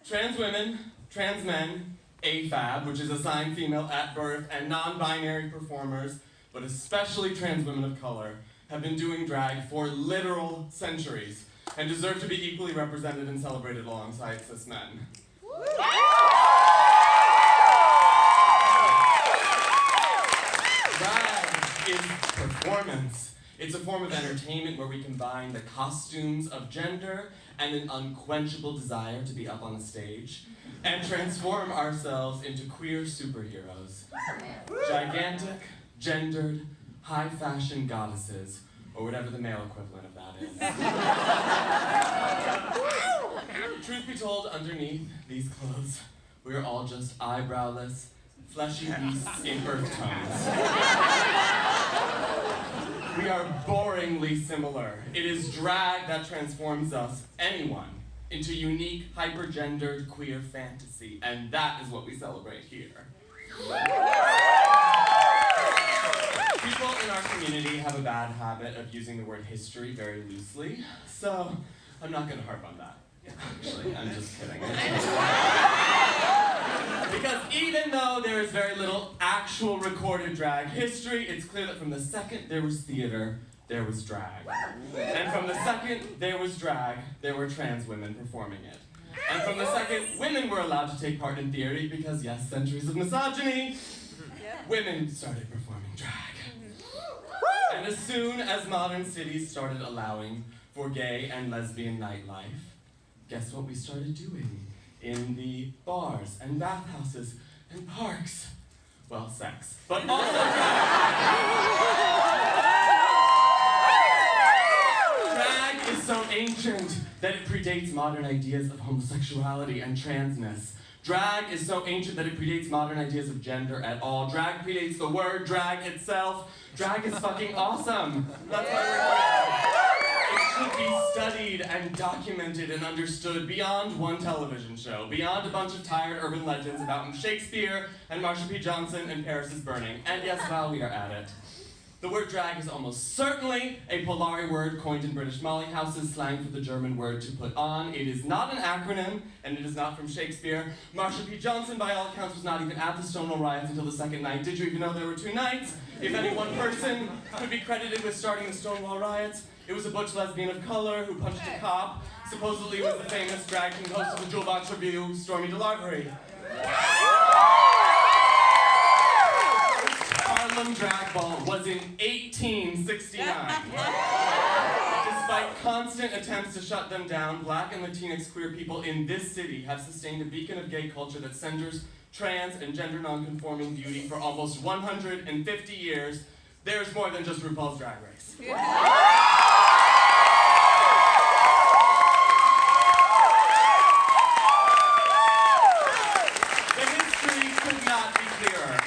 Trans women, trans men, AFAB, which is assigned female at birth, and non-binary performers, but especially trans women of color, have been doing drag for literal centuries and deserve to be equally represented and celebrated alongside cis men. Drag is performance. It's a form of entertainment where we combine the costumes of gender and an unquenchable desire to be up on the stage and transform ourselves into queer superheroes. Gigantic, gendered, high-fashion goddesses, or whatever the male equivalent of that is. Truth be told, underneath these clothes, we are all just eyebrowless, fleshy beasts in earth tones. We are boringly similar. It is drag that transforms us, anyone, into unique, hyper-gendered queer fantasy, and that is what we celebrate here. People in our community have a bad habit of using the word history very loosely, so I'm not going to harp on that. Actually, I'm just kidding. Because even though there is very little actual recorded drag history, it's clear that from the second there was theater, there was drag. And from the second there was drag, there were trans women performing it. And from the second women were allowed to take part in theater, because yes, centuries of misogyny, women started performing drag. And as soon as modern cities started allowing for gay and lesbian nightlife, guess what we started doing in the bars and bathhouses and parks? Well, sex. But also drag is so ancient that it predates modern ideas of homosexuality and transness. Drag is so ancient that it predates modern ideas of gender at all. Drag predates the word drag itself. Drag is fucking awesome. That's why we're here. It should be studied and documented and understood beyond one television show, beyond a bunch of tired urban legends about Shakespeare and Marsha P. Johnson and Paris is Burning. And yes, while we are at it, the word drag is almost certainly a Polari word coined in British Molly houses, slang for the German word to put on. It is not an acronym, and it is not from Shakespeare. Marsha P. Johnson, by all accounts, was not even at the Stonewall riots until the second night. Did you even know there were two nights? If any one person could be credited with starting the Stonewall riots, it was a butch lesbian of color who punched a cop, supposedly was the famous drag king host of the Jewel Box Review, Stormy DeLarvery. Harlem Drag Ball was in 1869. Despite constant attempts to shut them down, Black and Latinx queer people in this city have sustained a beacon of gay culture that centers trans and gender non-conforming beauty for almost 150 years. There's more than just RuPaul's Drag Race.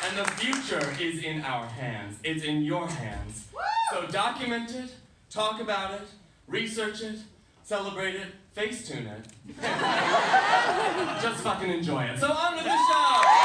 And the future is in our hands. It's in your hands. So document it, talk about it, research it, celebrate it, Facetune it. Just fucking enjoy it. So on with the show!